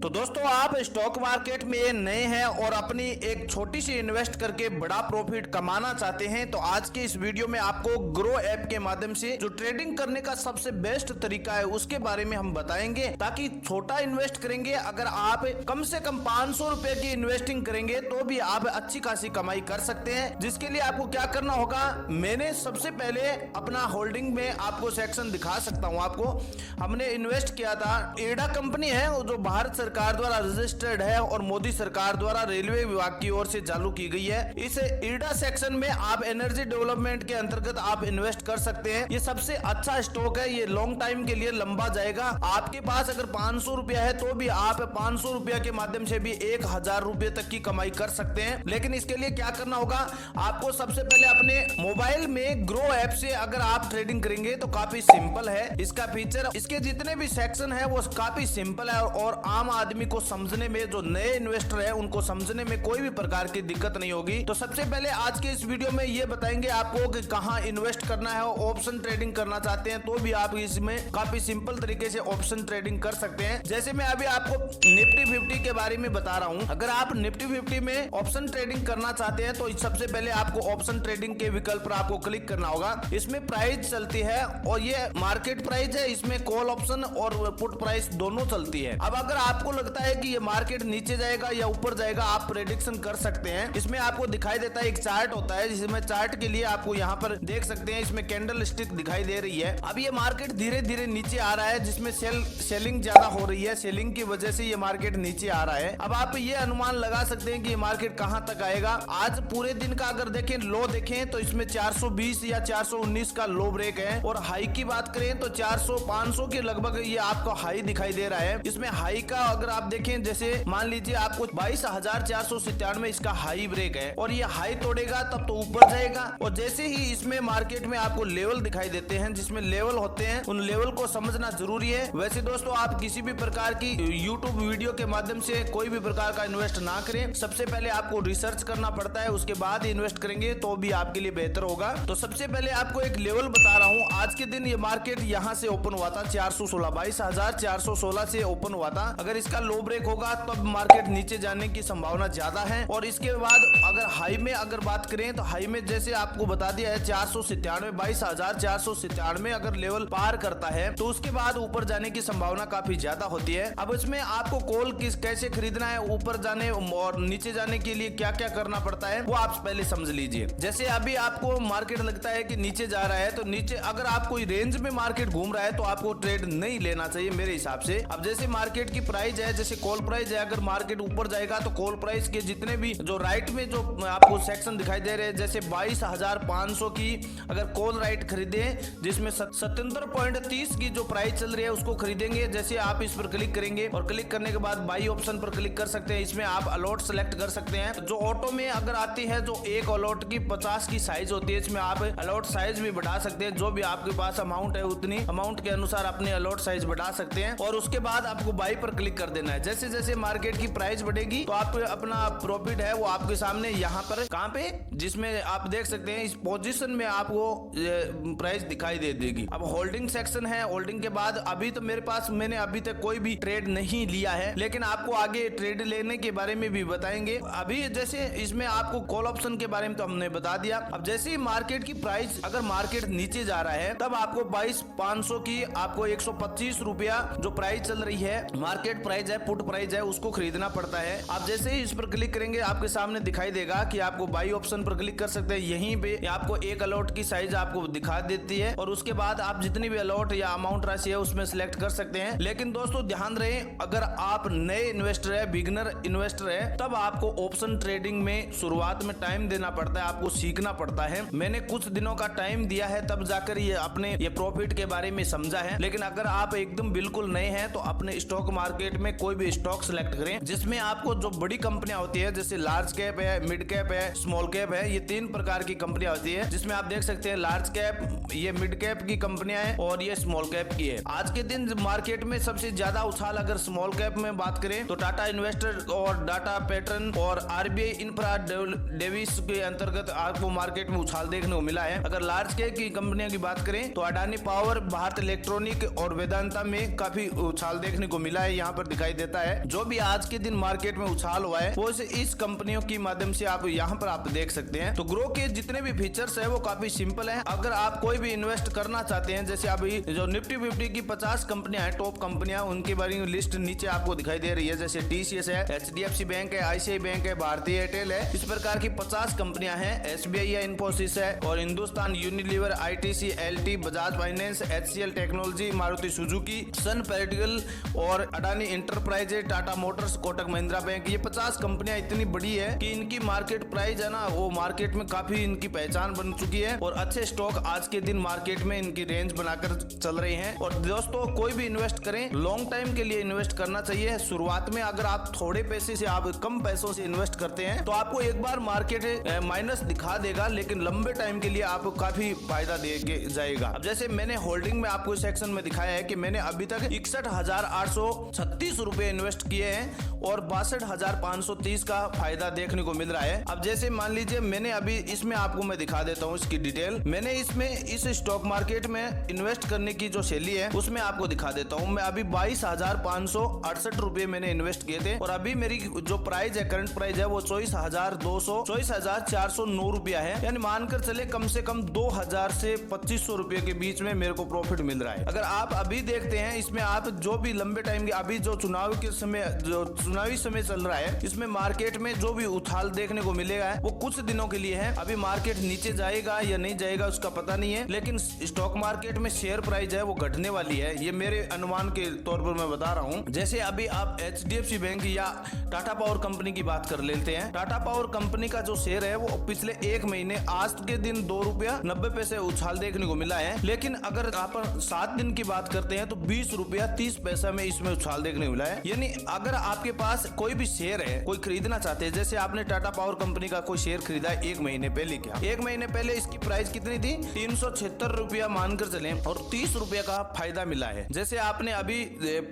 तो दोस्तों आप स्टॉक मार्केट में नए हैं और अपनी एक छोटी सी इन्वेस्ट करके बड़ा प्रॉफिट कमाना चाहते हैं तो आज के इस वीडियो में आपको ग्रो ऐप के माध्यम से जो ट्रेडिंग करने का सबसे बेस्ट तरीका है उसके बारे में हम बताएंगे, ताकि छोटा इन्वेस्ट करेंगे अगर आप कम से कम 500 रुपए की इन्वेस्टिंग करेंगे तो भी आप अच्छी खासी कमाई कर सकते हैं। जिसके लिए आपको क्या करना होगा, मैंने सबसे पहले अपना होल्डिंग में आपको सेक्शन दिखा सकता हूँ। आपको हमने इन्वेस्ट किया था, एडा कंपनी है जो भारत सरकार द्वारा रजिस्टर्ड है और मोदी सरकार द्वारा रेलवे विभाग की ओर से चालू की गई है। इस ईडा सेक्शन में आप एनर्जी डेवलपमेंट के अंतर्गत आप इन्वेस्ट कर सकते हैं। ये सबसे अच्छा स्टॉक है, ये लॉन्ग टाइम के लिए लंबा जाएगा। आपके पास अगर 500 रुपया है तो भी आप 500 रुपया के माध्यम से भी 1000 रुपये तक की कमाई कर सकते हैं। लेकिन इसके लिए क्या करना होगा, आपको सबसे पहले अपने मोबाइल में ग्रो ऐप से अगर आप ट्रेडिंग करेंगे तो काफी सिंपल है इसका फीचर। इसके जितने भी सेक्शन है वो काफी सिंपल है और आम आदमी को समझने में, जो नए इन्वेस्टर है उनको समझने में कोई भी प्रकार की दिक्कत नहीं होगी। तो सबसे पहले आज के इस वीडियो में ये बताएंगे आपको कि कहां इन्वेस्ट करना है। ऑप्शन ट्रेडिंग करना चाहते हैं तो भी आप इसमें काफी सिंपल तरीके से ऑप्शन ट्रेडिंग कर सकते हैं। जैसे मैं अभी आपको निफ्टी 50 के बारे में बता रहा हूं, अगर आप निफ्टी 50 में ऑप्शन ट्रेडिंग करना चाहते हैं तो सबसे पहले आपको ऑप्शन ट्रेडिंग के विकल्प पर आपको क्लिक करना होगा। इसमें प्राइस चलती है और ये मार्केट प्राइस है, इसमें कॉल ऑप्शन और पुट प्राइस दोनों चलती है। अब अगर आपको लगता है कि ये मार्केट नीचे जाएगा या ऊपर जाएगा, आप प्रेडिक्शन कर सकते हैं। इसमें आपको दिखाई देता है एक चार्ट होता है, जिसमें चार्ट के लिए आपको यहाँ पर देख सकते हैं, इसमें कैंडल स्टिक दिखाई दे रही है। अब ये मार्केट धीरे धीरे नीचे आ रहा है, जिसमें सेलिंग ज्यादा हो रही है, सेलिंग की वजह से ये मार्केट नीचे आ रहा है। अब आप ये अनुमान लगा सकते हैं कि ये मार्केट कहां तक आएगा। आज पूरे दिन का अगर देखें, लो देखें तो इसमें 420 या 419 का लो ब्रेक है और हाई की बात करें तो 400-500 के लगभग ये आपको हाई दिखाई दे रहा है। इसमें हाई का अगर आप देखें, जैसे मान लीजिए आपको 22,497 इसका हाई ब्रेक है और ये हाई तोड़ेगा तब तो ऊपर जाएगा। और जैसे ही इसमें मार्केट में आपको लेवल दिखाई देते हैं, जिसमें लेवल होते हैं, उन लेवल को समझना जरूरी है। वैसे दोस्तों आप किसी भी प्रकार की यूट्यूब वीडियो के माध्यम से कोई भी प्रकार का इन्वेस्ट ना करें। सबसे पहले आपको रिसर्च करना पड़ता है, उसके बाद इन्वेस्ट करेंगे तो भी आपके लिए बेहतर होगा। तो सबसे पहले आपको एक लेवल बता रहा हूँ। आज के दिन ये मार्केट यहाँ से ओपन हुआ था 416, 22,416 से ओपन हुआ था। अगर इसका लो ब्रेक होगा तब मार्केट नीचे जाने की संभावना ज्यादा है। और इसके बाद अगर हाई में अगर बात करें तो हाई में जैसे आपको बता दिया है 497, 22,497 अगर लेवल पार करता है तो उसके बाद ऊपर जाने की संभावना काफी ज्यादा होती है। अब इसमें आपको कॉल कैसे खरीदना है, ऊपर जाने और नीचे जाने के लिए क्या क्या करना पड़ता है वो आप पहले समझ लीजिए। जैसे अभी आपको मार्केट लगता है कि नीचे जा रहा है तो नीचे अगर आप कोई रेंज में मार्केट घूम रहा है तो आपको ट्रेड नहीं लेना चाहिए मेरे हिसाब से। अब जैसे मार्केट की प्राइस है, जैसे कॉल प्राइस है, अगर मार्केट ऊपर जाएगा तो कॉल प्राइस के जितने भी जो राइट में जो आपको सेक्शन दिखाई दे रहे हैं, जैसे 22,500 की अगर कॉल राइट खरीदे जिसमें 77.30 की जो प्राइस चल रही है उसको खरीदेंगे। जैसे आप इस पर क्लिक करेंगे और क्लिक करने के बाद बाई ऑप्शन पर क्लिक कर सकते हैं। इसमें आप अलॉट सेलेक्ट कर सकते हैं। जो ऑटो में अगर आती है, जो एक अलॉट की 50 की साइज होती है, इसमें आप अलॉट साइज भी बढ़ा सकते हैं। जो भी आपके पास अमाउंट है उतनी अमाउंट के अनुसार अपने अलॉट साइज बढ़ा सकते हैं और उसके बाद आपको बाई पर क्लिक कर देना है। जैसे जैसे मार्केट की प्राइस बढ़ेगी तो आप अपना प्रॉफिट है वो आपके सामने यहाँ पर कहाँ पे, जिसमें आप देख सकते हैं इस पोजीशन में आपको प्राइस दिखाई दे देगी। अब होल्डिंग सेक्शन है, होल्डिंग के बाद अभी तो मेरे पास मैंने अभी तक कोई भी ट्रेड नहीं लिया है, लेकिन आपको आगे ट्रेड लेने के बारे में भी बताएंगे। अभी जैसे इसमें आपको कॉल ऑप्शन के बारे में तो हमने बता दिया। अब जैसे ही मार्केट की प्राइस अगर मार्केट नीचे जा रहा है तब आपको 22,500 की आपको 125 रुपया जो प्राइस चल रही है, मार्केट प्राइस है, पुट प्राइस है, उसको खरीदना पड़ता है। आप जैसे ही इस पर क्लिक करेंगे आपके सामने दिखाई देगा कि आपको बाई ऑप्शन पर क्लिक कर सकते हैं। यहीं पे आपको एक अलॉट की साइज आपको दिखा देती है और उसके बाद आप जितनी भी अलॉट या अमाउंट राशि है उसमें सिलेक्ट कर सकते हैं। लेकिन दोस्तों ध्यान रहे, अगर आप नए इन्वेस्टर है, बिगिनर इन्वेस्टर है, तब आपको ऑप्शन ट्रेडिंग में शुरुआत में टाइम देना पड़ता है, आपको सीखना पड़ता है। मैंने कुछ दिनों का टाइम दिया है तब जाकर ये अपने ये प्रॉफिट के बारे में समझा है। लेकिन अगर आप एकदम बिल्कुल नए हैं तो अपने स्टॉक मार्केट में कोई भी स्टॉक सिलेक्ट करें जिसमें आपको जो बड़ी कंपनियां होती है, जैसे लार्ज कैप है, मिड कैप है, स्मॉल कैप है, ये 3 प्रकार की कंपनियां होती है। जिसमें आप देख सकते हैं लार्ज कैप, ये मिड कैप की कंपनियां हैं और ये स्मॉल कैप की है। आज के दिन मार्केट में सबसे ज्यादा उछाल अगर स्मॉल कैप में बात करें तो टाटा इन्वेस्टर और डाटा पैटर्न और आरबीआई इंफ्रा डेविस के अंतर्गत आपको मार्केट में उछाल देखने को मिला है। अगर लार्ज कैप की कंपनियों की बात करें तो अडानी पावर, भारत इलेक्ट्रॉनिक और वेदांता में काफी उछाल देखने को मिला है। यहाँ पर दिखाई देता है। जो भी आज के दिन मार्केट में उछाल हुआ है वो इस कंपनियों की माध्यम से आप यहाँ पर आप देख सकते हैं। तो ग्रो के जितने भी फीचर्स है वो काफी सिंपल है। अगर आप कोई भी इन्वेस्ट करना चाहते हैं, जैसे अभी जो निफ्टी 50 की 50 कंपनियां हैं, टॉप कंपनियां, उनके बारे में लिस्ट नीचे आपको दिखाई दे रही है। जैसे TCS है, HDFC बैंक है, ICICI बैंक है, भारतीय एयरटेल है, इस प्रकार की 50 कंपनियां हैं। SBI है, इन्फोसिस है और Hindustan Unilever, ITC, LT, Bajaj finance, HCL technology, Maruti Suzuki, Sun petroleum और Adani enterprises, Tata motors, Kotak Mahindra bank, ये 50 कंपनियां इतनी बड़ी है कि इनकी मार्केट प्राइस है ना, वो मार्केट में काफी इनकी पहचान बन चुकी है और अच्छे स्टॉक आज के दिन मार्केट में इनकी रेंज बनाकर चल रहे हैं। और दोस्तों, कोई भी इन्वेस्ट करें, लॉन्ग टाइम के लिए इन्वेस्ट करना चाहिए। शुरुआत में अगर आप थोड़े पैसे से, आप कम पैसों से इन्वेस्ट करते हैं तो आपको एक बार मार्केट माइनस दिखा देगा, लेकिन लंबे टाइम के लिए आपको काफी फायदा दे जाएगा। अब जैसे मैंने होल्डिंग में आपको सेक्शन में दिखाया है कि मैंने अभी तक 61,836 रुपए इन्वेस्ट किए हैं और 62,530 का फायदा देखने को मिल रहा है। अब जैसे मान लीजिए मैंने अभी इसमें आपको मैं दिखा देता हूँ इसकी डिटेल। मैंने इसमें इस स्टॉक मार्केट में इन्वेस्ट करने की जो शैली है उसमें आपको दिखा देता हूँ। मैं अभी 22,568 रुपए मैंने इन्वेस्ट किए थे और अभी मेरी जो प्राइस है, करंट प्राइस है, वो 24,409 रुपया है। यानी मानकर चले कम से कम 2,000 से 2,500 रुपए के बीच में मेरे को प्रॉफिट मिल रहा है। अगर आप अभी देखते हैं, इसमें आप जो भी लंबे टाइम के, अभी जो चुनाव के समय, जो चुनावी समय चल रहा है, इसमें मार्केट में जो भी उछाल देखने को मिलेगा वो कुछ दिनों के लिए है। अभी मार्केट नीचे जाएगा या नहीं जाएगा उसका पता नहीं है, लेकिन स्टॉक मार्केट में शेयर प्राइस है वो घटने वाली है। ये मेरे अनुमान के तौर पर मैं बता रहा हूँ। जैसे अभी आप HDFC बैंक या टाटा पावर कंपनी की बात कर लेते हैं। टाटा पावर कंपनी का जो शेयर है वो पिछले एक महीने आज के दिन 2 रुपया 90 पैसे उछाल देखने को मिला है, लेकिन अगर आप 7 दिन की बात करते हैं तो 20 रुपया 30 पैसा में इसमें उछाल देखने को मिला है। यानी अगर आपके पास कोई भी शेयर है, कोई खरीदना चाहते हैं, जैसे आपने टाटा पावर कंपनी का कोई शेयर खरीदा है एक महीने पहले, क्या एक महीने पहले इसकी प्राइस कितनी थी? 376 रुपया मानकर चले और 30 रुपया का फायदा मिला है। जैसे आपने अभी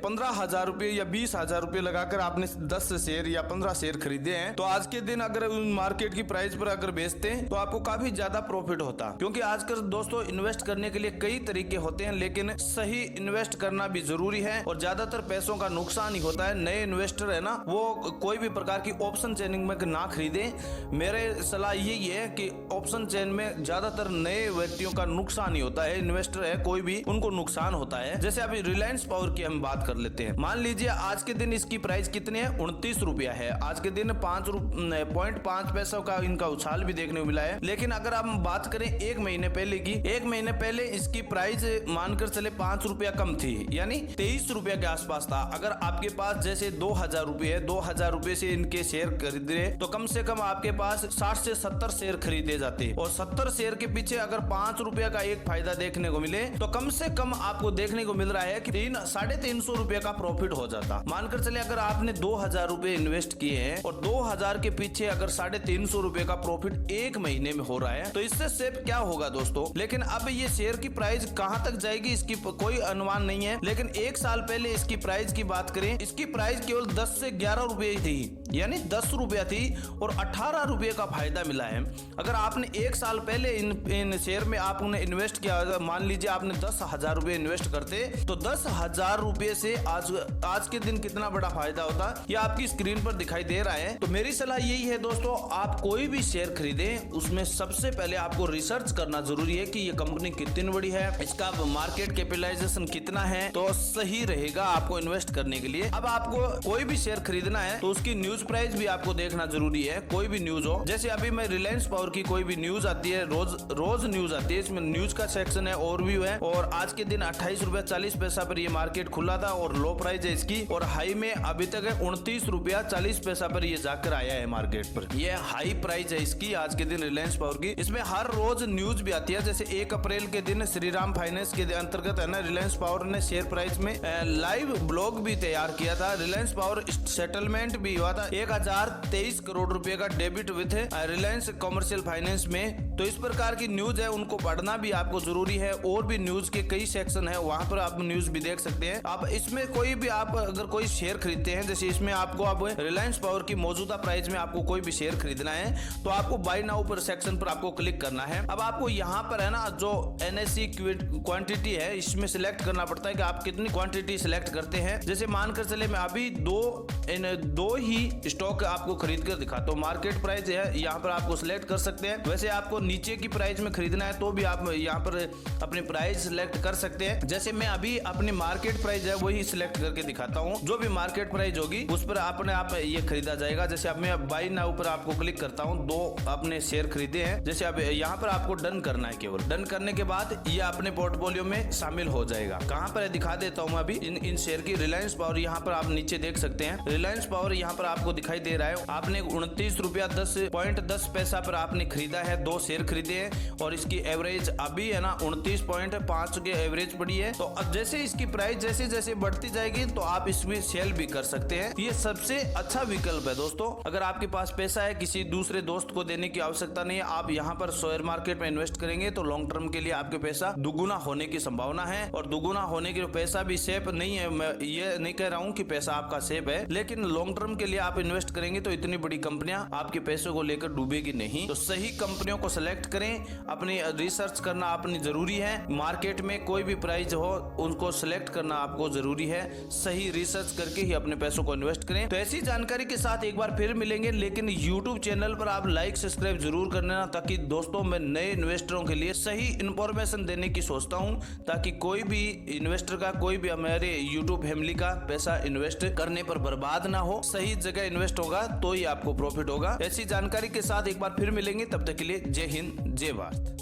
15,000 रुपये या 20,000 रुपये लगाकर आपने 10 शेयर या 15 शेयर खरीदे हैं, तो आज के दिन अगर मार्केट की प्राइस पर अगर बेचते हैं तो आपको काफी ज्यादा प्रॉफिट होता। क्योंकि आजकल दोस्तों इन्वेस्ट करने के लिए कई तरीके होते हैं, लेकिन सही इन्वेस्ट करना भी जरूरी है और ज्यादातर पैसों का नुकसान ही होता है। नए इन्वेस्टर है ना, वो कोई भी प्रकार की ऑप्शन चेनिंग में ना खरीदे। मेरे सलाह यही है कि ऑप्शन चेन में ज्यादातर नए व्यक्तियों का नुकसान ही होता है। इन्वेस्टर है कोई भी, उनको नुकसान होता है। जैसे अभी रिलायंस पावर की हम बात कर लेते हैं। मान लीजिए आज के दिन इसकी प्राइस कितनी है? 29 रुपया है। आज के दिन 5.5 पैसा का इनका उछाल भी देखने को मिला है। लेकिन अगर हम बात करें एक महीने पहले की, एक महीने पहले इसकी प्राइस मानकर चले 5 रुपया कम थी, यानी 23 रुपया के आसपास था। अगर आपके पास जैसे 2,000 रुपये है, 2,000 रुपये से इनके शेयर खरीदे तो कम से कम आपके पास 60 से 70 शेयर खरीदे जाते और 70 शेयर के पीछे अगर 5 रुपया का एक फायदा देखने को मिले तो कम से कम आपको देखने को मिल रहा है कि 350 रुपये का प्रॉफिट हो जाता। मानकर चले अगर आपने 2,000 रुपये इन्वेस्ट किए हैं और 2,000 के पीछे अगर 350 रुपये का प्रॉफिट एक महीने में हो रहा है तो इससे सेफ क्या होगा दोस्तों। लेकिन अब ये शेयर की प्राइस कहां तक जाएगी इसकी कोई अनुमान नहीं है। लेकिन एक साल पहले इसकी प्राइस की बात करें, इसकी प्राइस केवल 10 से 11 रुपये थी, यानी 10 रुपया थी और 18 रुपये का फायदा मिला है। अगर आपने एक साल पहले इन शेयर में आपने इन्वेस्ट किया, मान लीजिए आपने 10,000 रुपये इन्वेस्ट करते तो 10,000 रुपये से आज के दिन कितना बड़ा फायदा होता, ये आपकी स्क्रीन पर दिखाई दे रहा है। तो मेरी सलाह यही है दोस्तों, आप कोई भी शेयर खरीदें उसमें सबसे पहले आपको रिसर्च करना जरूरी है कि ये कंपनी कितनी बड़ी है, इसका मार्केट कैपिटलाइजेशन कितना है, तो सही रहेगा आपको इन्वेस्ट करने के लिए। अब आपको कोई भी शेयर खरीदना है तो उसकी न्यूज प्राइस भी आपको देखना जरूरी है। कोई भी न्यूज हो, जैसे अभी मैं रिलायंस पावर की कोई भी न्यूज आती है, रोज न्यूज आती है, इसमें न्यूज का सेक्शन है, ओवरव्यू है, और आज के दिन 28 रुपया 40 पैसा पर ये मार्केट खुला था और लो प्राइस है इसकी, और हाई में अभी तक है 29 रुपया 40 पैसा पर ये जाकर आया है मार्केट पर। ये हाई प्राइस है इसकी आज के दिन रिलायंस पावर की। इसमें हर रोज न्यूज भी आती है। जैसे 1 अप्रैल के दिन श्रीराम फाइनेंस के अंतर्गत है ना, रिलायंस पावर ने शेयर प्राइस में लाइव ब्लॉग भी तैयार किया था। रिलायंस पावर सेटलमेंट भी हुआ था 1023 करोड़ रुपए का debit with Reliance commercial finance में। तो इस प्रकार की न्यूज है, उनको पढ़ना भी आपको जरूरी है। और भी न्यूज के कई सेक्शन है, वहां पर आप न्यूज भी देख सकते हैं। अब इसमें कोई भी आप अगर कोई शेयर खरीदते हैं, जैसे इसमें आपको अब रिलायंस पावर की मौजूदा प्राइस में आपको कोई भी शेयर खरीदना है तो आपको बाय नाउ पर सेक्शन पर आपको क्लिक करना है। अब आपको यहाँ पर है ना जो NSE क्वांटिटी है इसमें सिलेक्ट करना पड़ता है कि आप कितनी क्वांटिटी सिलेक्ट करते हैं। जैसे मानकर चले मैं अभी दो ही स्टॉक आपको खरीद कर दिखाता हूँ। मार्केट प्राइस है, यहाँ पर आपको सिलेक्ट कर सकते हैं। वैसे आपको नीचे की प्राइस में खरीदना है तो भी आप यहाँ पर अपनी प्राइस सिलेक्ट कर सकते हैं। जैसे मैं अभी अपनी मार्केट प्राइस है वही सिलेक्ट करके दिखाता हूँ। जो भी मार्केट प्राइस होगी उस पर अपने आप ये खरीदा जाएगा। जैसे अब मैं बाई नाउ पर आपको क्लिक करता हूँ, 2 अपने शेयर खरीदे हैं। जैसे अब यहाँ पर आपको डन करना है, केवल डन करने के बाद ये अपने पोर्टफोलियो में शामिल हो जाएगा। कहाँ पर दिखा देता हूँ मैं अभी इन शेयर की। रिलायंस पावर यहाँ पर आप नीचे देख सकते हैं। रिलायंस पावर यहाँ पर आपको दिखाई दे रहा है। आपने 29 रुपया 10.10 पैसा पर आपने खरीदा है, 2 शेयर खरीदे हैं और इसकी एवरेज अभी है ना 29.5 के एवरेज पड़ी है। तो अब जैसे इसकी प्राइस जैसे जैसे बढ़ती जाएगी तो आप इसमें सेल भी कर सकते हैं। ये सबसे अच्छा विकल्प है दोस्तों। अगर आपके पास पैसा है, किसी दूसरे दोस्त को देने की आवश्यकता नहीं है, आप यहाँ पर शेयर मार्केट में इन्वेस्ट करेंगे तो लॉन्ग टर्म के लिए आपके पैसा दुगुना होने की संभावना है। और दुगुना होने के पैसा भी सेफ नहीं है, मैं ये नहीं कह रहा हूँ कि पैसा आपका सेफ है, लेकिन लॉन्ग टर्म के लिए आप इन्वेस्ट करेंगे तो इतनी बड़ी कंपनियां आपके पैसों को लेकर डूबेगी नहीं। तो सही कंपनियों को सिलेक्ट करें, अपनी रिसर्च करना अपनी जरूरी है। मार्केट में कोई भी प्राइस हो उनको सिलेक्ट करना आपको जरूरी है। सही रिसर्च करके ही अपने पैसों को इन्वेस्ट करें। तो ऐसी जानकारी के साथ एक बार फिर मिलेंगे, लेकिन यूट्यूब चैनल पर आप लाइक सब्सक्राइब जरूर करना, ताकि दोस्तों मैं नए इन्वेस्टरों के लिए सही इंफॉर्मेशन देने की सोचता हूँ, ताकि कोई भी इन्वेस्टर का, कोई भी हमारे यूट्यूब फैमिली का पैसा इन्वेस्ट करने पर बर्बाद ना हो। सही जगह इन्वेस्ट होगा तो ही आपको प्रॉफिट होगा। ऐसी जानकारी के साथ एक बार फिर मिलेंगे, तब तक के लिए जय हिंद जय भारत।